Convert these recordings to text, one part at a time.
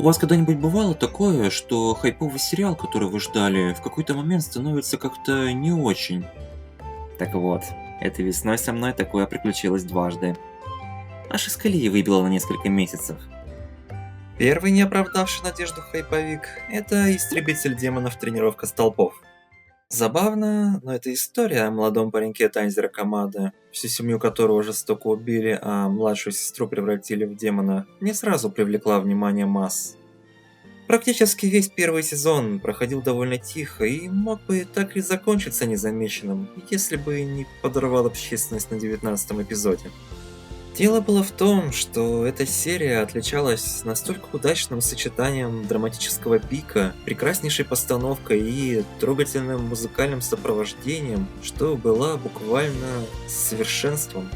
вас когда-нибудь бывало такое, что хайповый сериал, который вы ждали, в какой-то момент становится как-то не очень? Так вот, этой весной со мной такое приключилось дважды. Аж из колеи выбило на несколько месяцев. Первый не оправдавший надежду хайповик — это «Истребитель демонов. Тренировка столпов». Забавно, но это история о молодом пареньке Танзера Камады, всю семью которого жестоко убили, а младшую сестру превратили в демона, не сразу привлекла внимание масс. Практически весь первый сезон проходил довольно тихо и мог бы так и закончиться незамеченным, если бы не подорвал общественность на 19-м эпизоде. Дело было в том, что эта серия отличалась настолько удачным сочетанием драматического пика, прекраснейшей постановкой и трогательным музыкальным сопровождением, что была буквально совершенством.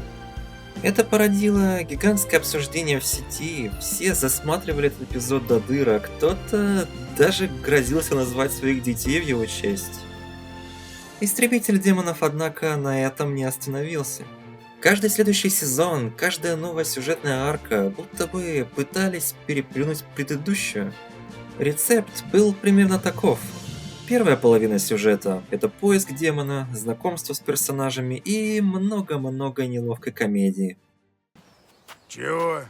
Это породило гигантское обсуждение в сети, все засматривали этот эпизод до дыр, а кто-то даже грозился назвать своих детей в его честь. Истребитель демонов, однако, на этом не остановился. Каждый следующий сезон, каждая новая сюжетная арка будто бы пытались переплюнуть предыдущую. Рецепт был примерно таков. Первая половина сюжета — это поиск демона, знакомство с персонажами и много-много неловкой комедии. Чего?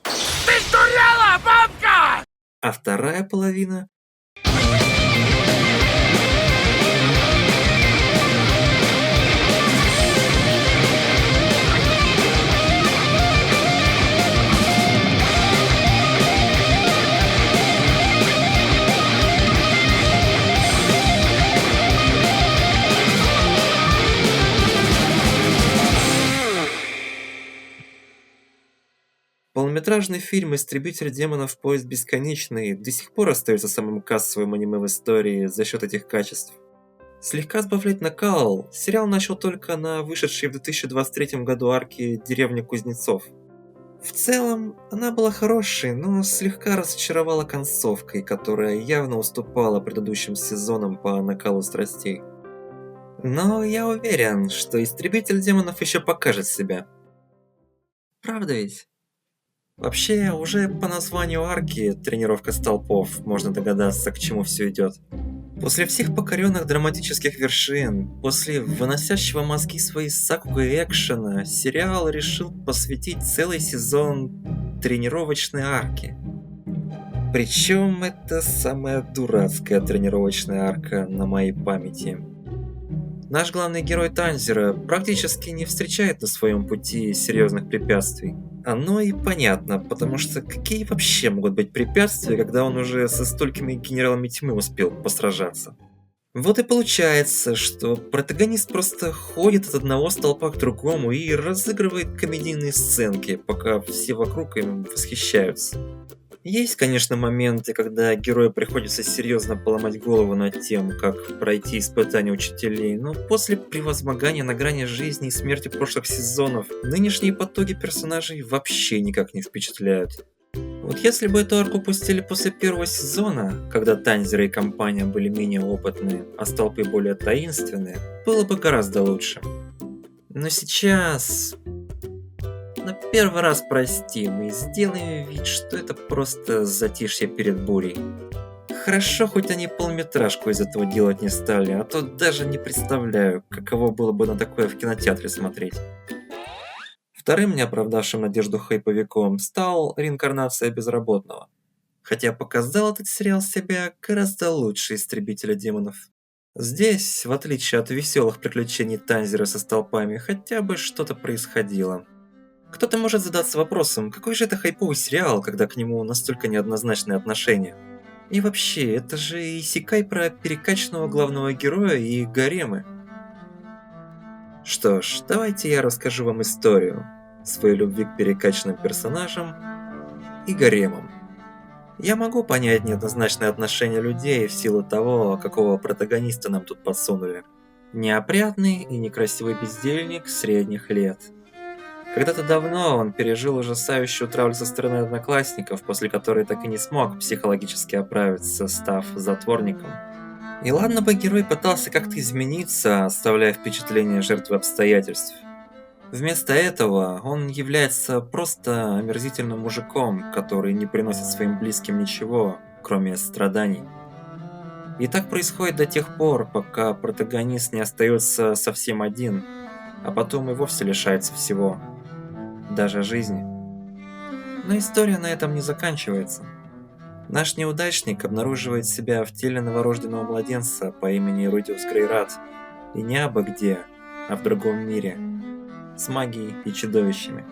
Ты сдурела, бабка! А вторая половина — полнометражный фильм «Истребитель демонов. Поезд бесконечный» до сих пор остается самым кассовым аниме в истории за счет этих качеств. Слегка сбавлять накал сериал начал только на вышедшей в 2023 году арке «Деревня Кузнецов». В целом, она была хорошей, но слегка разочаровала концовкой, которая явно уступала предыдущим сезонам по накалу страстей. Но я уверен, что Истребитель демонов еще покажет себя. Правда ведь? Вообще, уже по названию арки «Тренировка столпов» можно догадаться, к чему все идет. После всех покоренных драматических вершин, после выносящего мозги своей Сакуга экшена, сериал решил посвятить целый сезон тренировочной арке. Причем это самая дурацкая тренировочная арка на моей памяти. Наш главный герой Танзера практически не встречает на своем пути серьезных препятствий. Оно и понятно, потому что какие вообще могут быть препятствия, когда он уже со столькими генералами тьмы успел посражаться? Вот и получается, что протагонист просто ходит от одного столпа к другому и разыгрывает комедийные сценки, пока все вокруг им восхищаются. Есть, конечно, моменты, когда герою приходится серьезно поломать голову над тем, как пройти испытания учителей, но после превозмогания на грани жизни и смерти прошлых сезонов, нынешние потоки персонажей вообще никак не впечатляют. Вот если бы эту арку пустили после первого сезона, когда Танзера и компания были менее опытные, а столпы более таинственные, было бы гораздо лучше. Но сейчас... На первый раз простим и сделаем вид, что это просто затишье перед бурей. Хорошо, хоть они полметражку из этого делать не стали, а то даже не представляю, каково было бы на такое в кинотеатре смотреть. Вторым неоправдавшим надежду хайповиком стал «Реинкарнация безработного». Хотя показал этот сериал себя гораздо лучше «Истребителя демонов». Здесь, в отличие от веселых приключений Танзера со столпами, хотя бы что-то происходило. Кто-то может задаться вопросом, какой же это хайповый сериал, когда к нему настолько неоднозначные отношения. И вообще, это же исекай про перекачанного главного героя и гаремы. Что ж, давайте я расскажу вам историю своей любви к перекачанным персонажам и гаремам. Я могу понять неоднозначные отношения людей в силу того, какого протагониста нам тут подсунули. Неопрятный и некрасивый бездельник средних лет. Когда-то давно он пережил ужасающую травлю со стороны одноклассников, после которой так и не смог психологически оправиться, став затворником. И ладно бы герой пытался как-то измениться, оставляя впечатление жертвы обстоятельств. Вместо этого он является просто омерзительным мужиком, который не приносит своим близким ничего, кроме страданий. И так происходит до тех пор, пока протагонист не остается совсем один, а потом и вовсе лишается всего, даже жизни. Но история на этом не заканчивается. Наш неудачник обнаруживает себя в теле новорожденного младенца по имени Рудиус Грейрат, и не абы где, а в другом мире, с магией и чудовищами.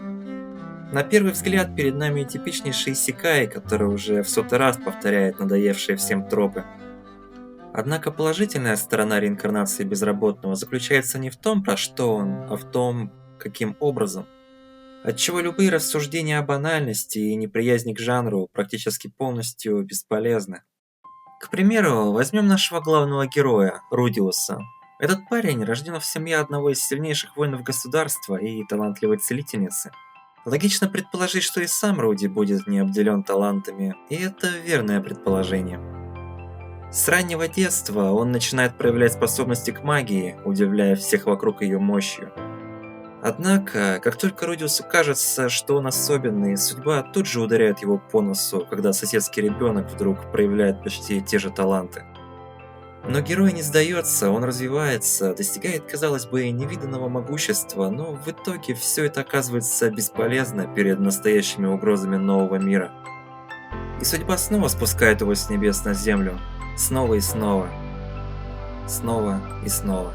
На первый взгляд перед нами типичнейший исекай, который уже в сотый раз повторяет надоевшие всем тропы. Однако положительная сторона реинкарнации безработного заключается не в том, про что он, а в том, каким образом. Отчего любые рассуждения о банальности и неприязни к жанру практически полностью бесполезны. К примеру, возьмем нашего главного героя, Рудиуса. Этот парень рожден в семье одного из сильнейших воинов государства и талантливой целительницы. Логично предположить, что и сам Руди будет не обделен талантами, и это верное предположение. С раннего детства он начинает проявлять способности к магии, удивляя всех вокруг ее мощью. Однако, как только Рудиусу кажется, что он особенный, судьба тут же ударяет его по носу, когда соседский ребенок вдруг проявляет почти те же таланты. Но герой не сдается, он развивается, достигает, казалось бы, невиданного могущества, но в итоге все это оказывается бесполезно перед настоящими угрозами нового мира. И судьба снова спускает его с небес на землю. Снова и снова. Снова и снова.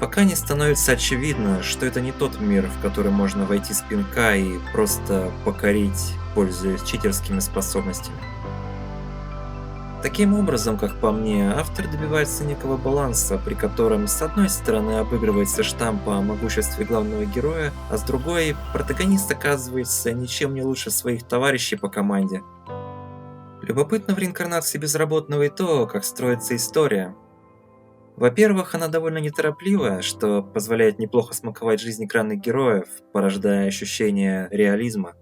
Пока не становится очевидно, что это не тот мир, в который можно войти с пинка и просто покорить, пользуясь читерскими способностями. Таким образом, как по мне, автор добивается некого баланса, при котором с одной стороны обыгрывается штамп о могуществе главного героя, а с другой протагонист оказывается ничем не лучше своих товарищей по команде. Любопытно в реинкарнации безработного и то, как строится история. Во-первых, она довольно неторопливая, что позволяет неплохо смаковать жизнь экранных героев, порождая ощущение реализма.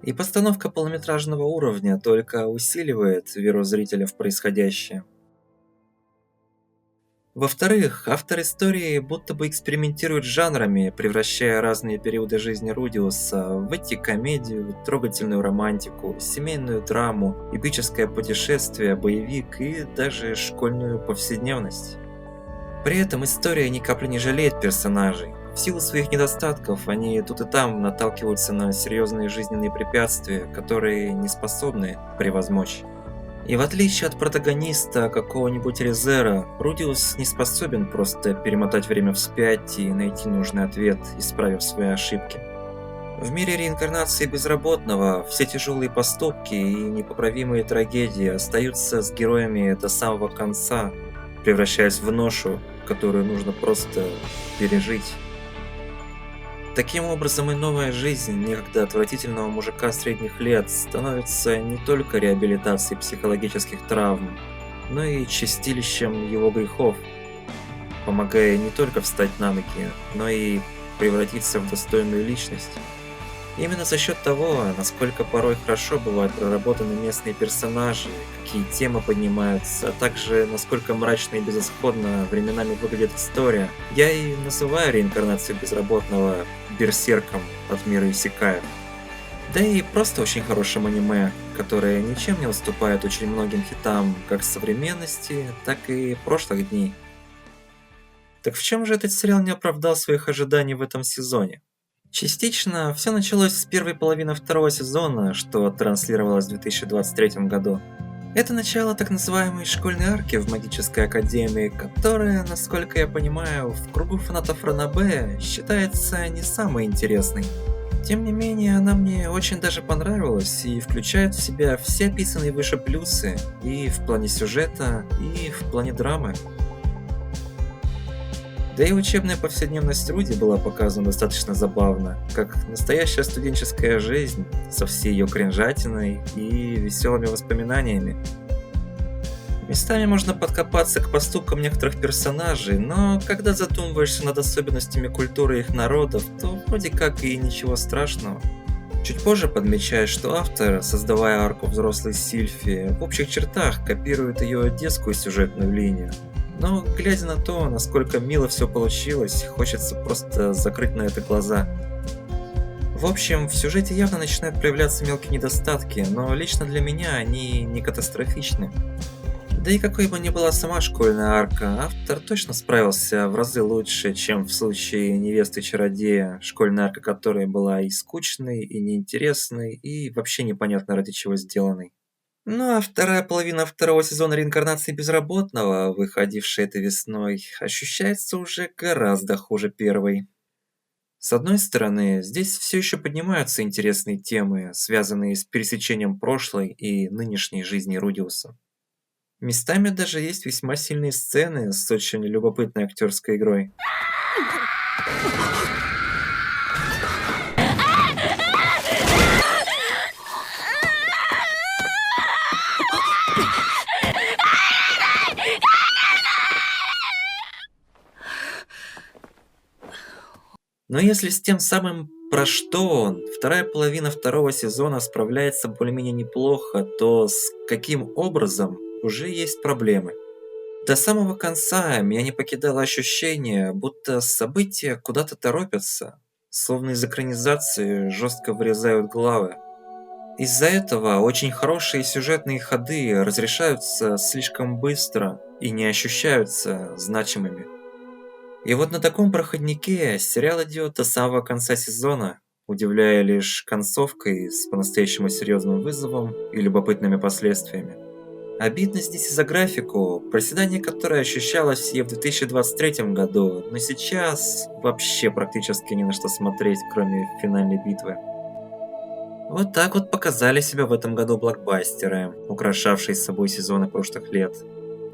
И постановка полнометражного уровня только усиливает веру зрителя в происходящее. Во-вторых, автор истории будто бы экспериментирует с жанрами, превращая разные периоды жизни Рудиуса в комедию, трогательную романтику, семейную драму, эпическое путешествие, боевик и даже школьную повседневность. При этом история ни капли не жалеет персонажей. В силу своих недостатков они тут и там наталкиваются на серьезные жизненные препятствия, которые не способны превозмочь. И в отличие от протагониста какого-нибудь Резера, Рудиус не способен просто перемотать время вспять и найти нужный ответ, исправив свои ошибки. В мире реинкарнации безработного все тяжелые поступки и непоправимые трагедии остаются с героями до самого конца, превращаясь в ношу, которую нужно просто пережить. Таким образом, и новая жизнь некогда отвратительного мужика средних лет становится не только реабилитацией психологических травм, но и чистилищем его грехов, помогая не только встать на ноги, но и превратиться в достойную личность. Именно за счет того, насколько порой хорошо бывают проработаны местные персонажи, какие темы поднимаются, а также насколько мрачно и безысходно временами выглядит история, я и называю реинкарнацию безработного берсерком от мира исекаев. Да и просто очень хорошим аниме, которое ничем не уступает очень многим хитам как современности, так и прошлых дней. Так в чем же этот сериал не оправдал своих ожиданий в этом сезоне? Частично все началось с первой половины второго сезона, что транслировалось в 2023 году. Это начало так называемой школьной арки в магической академии, которая, насколько я понимаю, в кругу фанатов Ранобэ считается не самой интересной. Тем не менее, она мне очень даже понравилась и включает в себя все описанные выше плюсы и в плане сюжета, и в плане драмы. Да и учебная повседневность Руди была показана достаточно забавно, как настоящая студенческая жизнь со всей ее кринжатиной и веселыми воспоминаниями. Местами можно подкопаться к поступкам некоторых персонажей, но когда задумываешься над особенностями культуры их народов, то вроде как и ничего страшного. Чуть позже подмечаю, что автор, создавая арку взрослой Сильфи, в общих чертах копирует ее детскую сюжетную линию. Но глядя на то, насколько мило все получилось, хочется просто закрыть на это глаза. В общем, в сюжете явно начинают проявляться мелкие недостатки, но лично для меня они не катастрофичны. Да и какой бы ни была сама школьная арка, автор точно справился в разы лучше, чем в случае невесты чародея, школьная арка которой была и скучной, и неинтересной, и вообще непонятно ради чего сделанной. Ну а вторая половина второго сезона реинкарнации безработного, выходившей этой весной, ощущается уже гораздо хуже первой. С одной стороны, здесь все еще поднимаются интересные темы, связанные с пересечением прошлой и нынешней жизни Рудиуса. Местами даже есть весьма сильные сцены с очень любопытной актерской игрой. Но если с тем самым про что он, вторая половина второго сезона справляется более-менее неплохо, то с каким образом уже есть проблемы. До самого конца меня не покидало ощущение, будто события куда-то торопятся, словно из экранизации жестко вырезают главы. Из-за этого очень хорошие сюжетные ходы разрешаются слишком быстро и не ощущаются значимыми. И вот на таком проходнике сериал идет до самого конца сезона, удивляя лишь концовкой с по-настоящему серьезным вызовом и любопытными последствиями. Обидно здесь и за графику, проседание которой ощущалось и в 2023 году, но сейчас вообще практически ни на что смотреть, кроме финальной битвы. Вот так вот показали себя в этом году блокбастеры, украшавшие собой сезоны прошлых лет.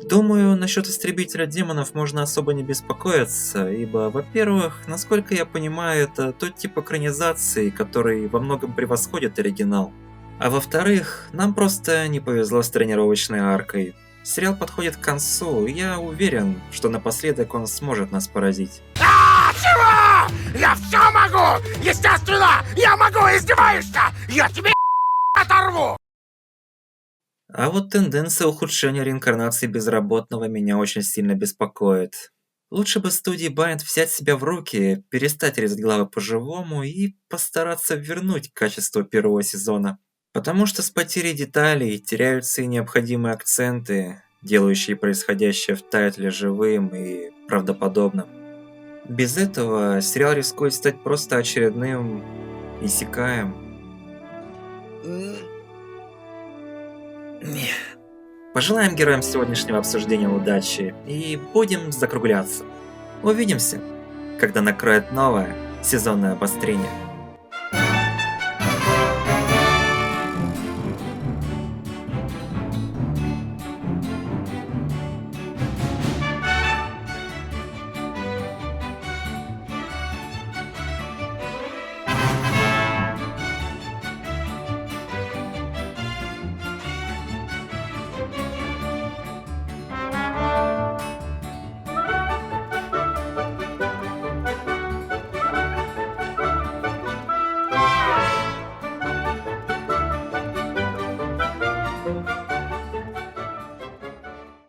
Думаю, насчет Истребителя демонов можно особо не беспокоиться, ибо, во-первых, насколько я понимаю, это тот тип экранизации, который во многом превосходит оригинал. А во-вторых, нам просто не повезло с тренировочной аркой. Сериал подходит к концу, и я уверен, что напоследок он сможет нас поразить. Чего? Я все могу! Естественно! Я могу! Издеваешься! Я тебе оторву! А вот тенденция ухудшения реинкарнации безработного меня очень сильно беспокоит. Лучше бы студии Bind взять себя в руки, перестать резать главы по-живому и постараться вернуть качество первого сезона. Потому что с потерей деталей теряются и необходимые акценты, делающие происходящее в тайтле живым и правдоподобным. Без этого сериал рискует стать просто очередным исекаем. Пожелаем героям сегодняшнего обсуждения удачи и будем закругляться. Увидимся, когда накроет новое сезонное обострение.